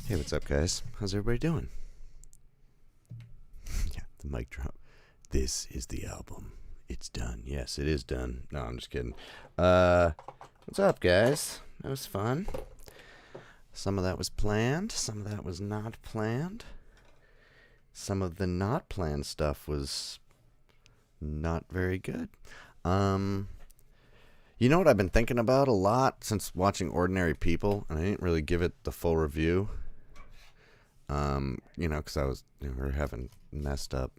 Hey, what's up, guys? How's everybody doing? Yeah, the mic drop. This is the album. It's done. Yes, it is done. No, I'm just kidding. What's up, guys? That was fun. Some of that was planned. Some of that was not planned. Some of the not planned stuff was not very good. You know what I've been thinking about a lot since watching Ordinary People, and I didn't really give it the full review. Because we were having messed up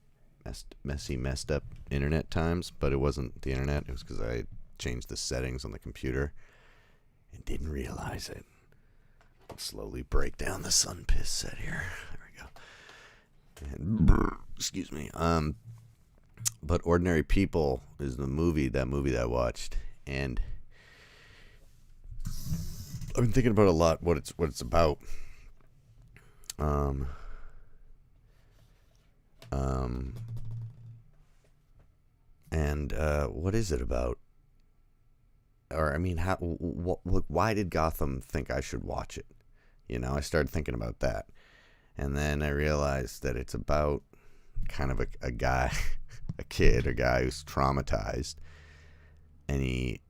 internet times, but it wasn't the internet. It was because I changed the settings on the computer and didn't realize it. I'll slowly break down the SunPiss set here. There we go. And, excuse me. But Ordinary People is that movie that I watched, and I've been thinking about a lot what it's about. What is it about? Or I mean, why did Gotham think I should watch it? I started thinking about that, and then I realized that it's about kind of a guy, a guy who's traumatized, and he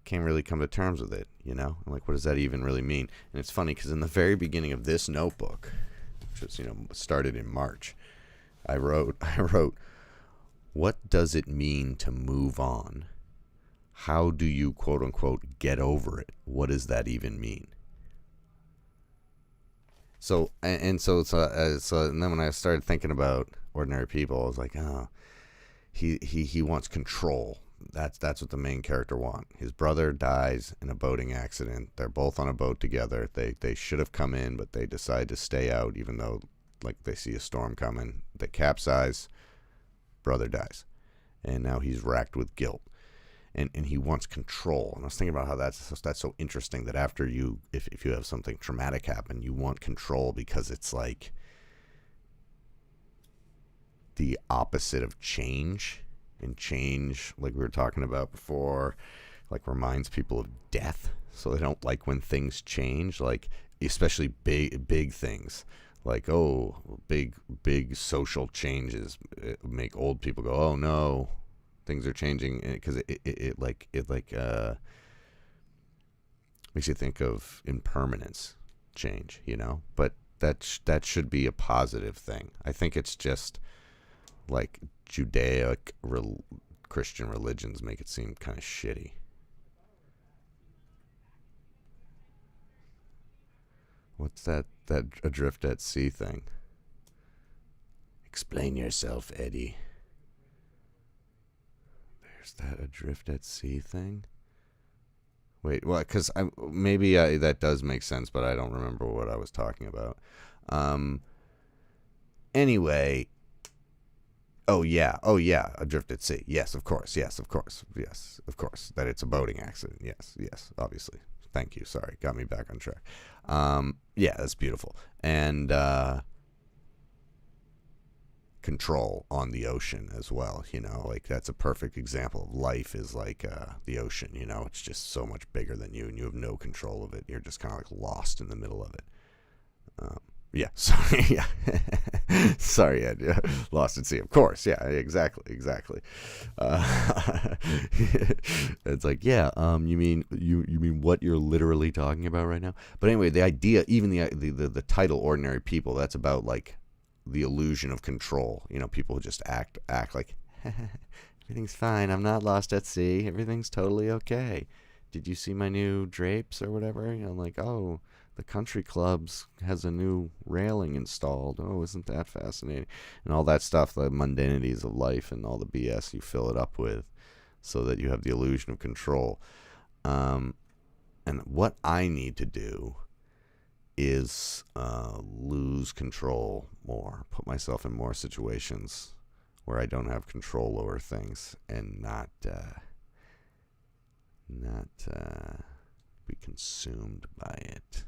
can't really come to terms with it. I'm like, what does that even really mean? And it's funny because in the very beginning of this notebook, which was started in March, I wrote, what does it mean to move on? How do you, quote unquote, get over it? What does that even mean? So and then when I started thinking about Ordinary People, I was like, oh, he wants control. That's what the main character wants. His brother dies in a boating accident. They're both on a boat together. They should have come in, but they decide to stay out, even though they see a storm coming. They capsize. Brother dies, and now he's racked with guilt, and he wants control. And I was thinking about how that's so interesting that after if you have something traumatic happen, you want control because it's like the opposite of change. And change, like we were talking about before, reminds people of death. So they don't like when things change, especially big things. Big social changes make old people go, oh no, things are changing, because it makes you think of impermanence, change, But that should be a positive thing. I think it's just Judaic Christian religions make it seem kind of shitty. What's that adrift at sea thing? Explain yourself, Eddie. There's that adrift at sea thing. Wait, well, because that does make sense, but I don't remember what I was talking about. Anyway. Oh yeah, adrift at sea. Yes, of course. That it's a boating accident. Yes, obviously. Thank you. Sorry, got me back on track. Yeah, that's beautiful. And control on the ocean as well. That's a perfect example of life is the ocean. It's just so much bigger than you, and you have no control of it. You're just kind of lost in the middle of it. Yeah, sorry, yeah. Sorry, Ed, yeah. Lost at sea, of course, yeah, exactly. It's you mean what you're literally talking about right now? But anyway, the idea, even the title, Ordinary People, that's about, the illusion of control. People who just act like, everything's fine, I'm not lost at sea, everything's totally okay. Did you see my new drapes or whatever? Oh, the country clubs has a new railing installed. Oh, isn't that fascinating? And all that stuff, the mundanities of life and all the BS you fill it up with so that you have the illusion of control. And what I need to do is lose control more, put myself in more situations where I don't have control over things, and not be consumed by it.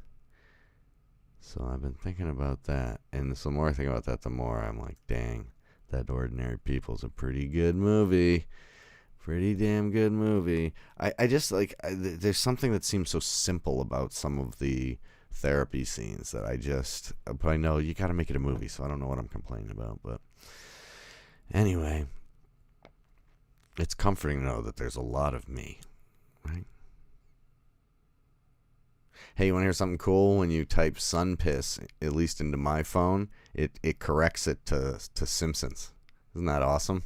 So I've been thinking about that, and the more I think about that, the more I'm like, dang, that Ordinary People's a pretty good movie. Pretty damn good movie. I just there's something that seems so simple about some of the therapy scenes that but I know you got to make it a movie, so I don't know what I'm complaining about. But anyway, it's comforting to know that there's a lot of me, right? Hey, you want to hear something cool? When you type SunPiss, at least into my phone, it corrects it to Simpsons. Isn't that awesome?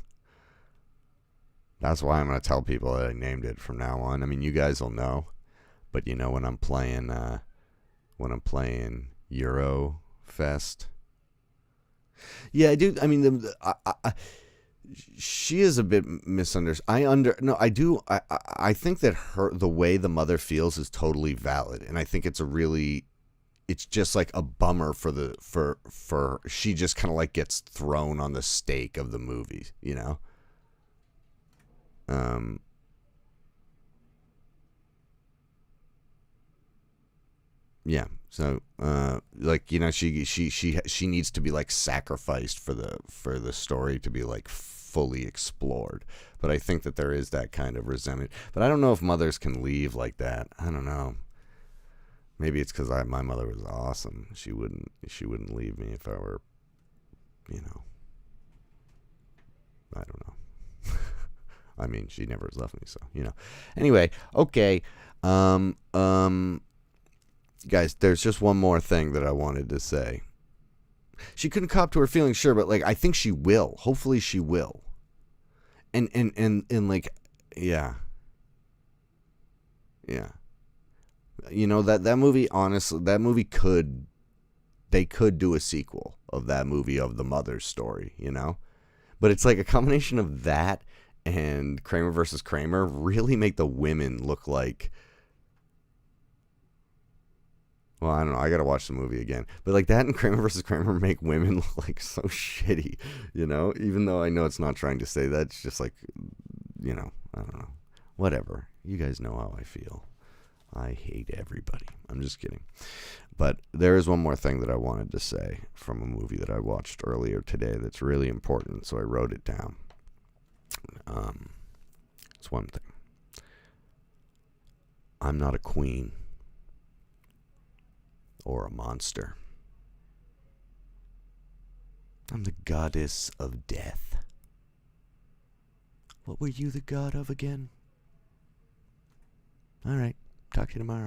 That's why I'm going to tell people that I named it from now on. I mean, you guys will know, but you know when I'm playing Eurofest. Yeah, I do. I mean, she is a bit misunderstood. I think that the way the mother feels is totally valid, and I think it's just like a bummer for she just kind of like gets thrown on the stake of the movie, you know. Yeah. So, like, you know, she needs to be like sacrificed for the story to be like fully explored. But I think that there is that kind of resentment. But I don't know if mothers can leave like that. I don't know. Maybe it's because my mother was awesome. She wouldn't leave me if I were, you know. I don't know. I mean, she never has left me, so you know. Anyway, okay. Guys, there's just one more thing that I wanted to say. She couldn't cop to her feelings, sure, but like I think she will. Hopefully, she will. And like, yeah. You know that movie. Honestly, that movie they could do a sequel of that movie of the mother's story. You know, but it's like a combination of that and Kramer versus Kramer really make the women look like. Well, I don't know. I gotta watch the movie again. But like that and Kramer versus Kramer make women look like so shitty, you know? Even though I know it's not trying to say that. It's just like, you know, I don't know. Whatever. You guys know how I feel. I hate everybody. I'm just kidding. But there is one more thing that I wanted to say from a movie that I watched earlier today that's really important, so I wrote it down. It's one thing. I'm not a queen. Or a monster. I'm the goddess of death. What were you the god of again? All right. Talk to you tomorrow.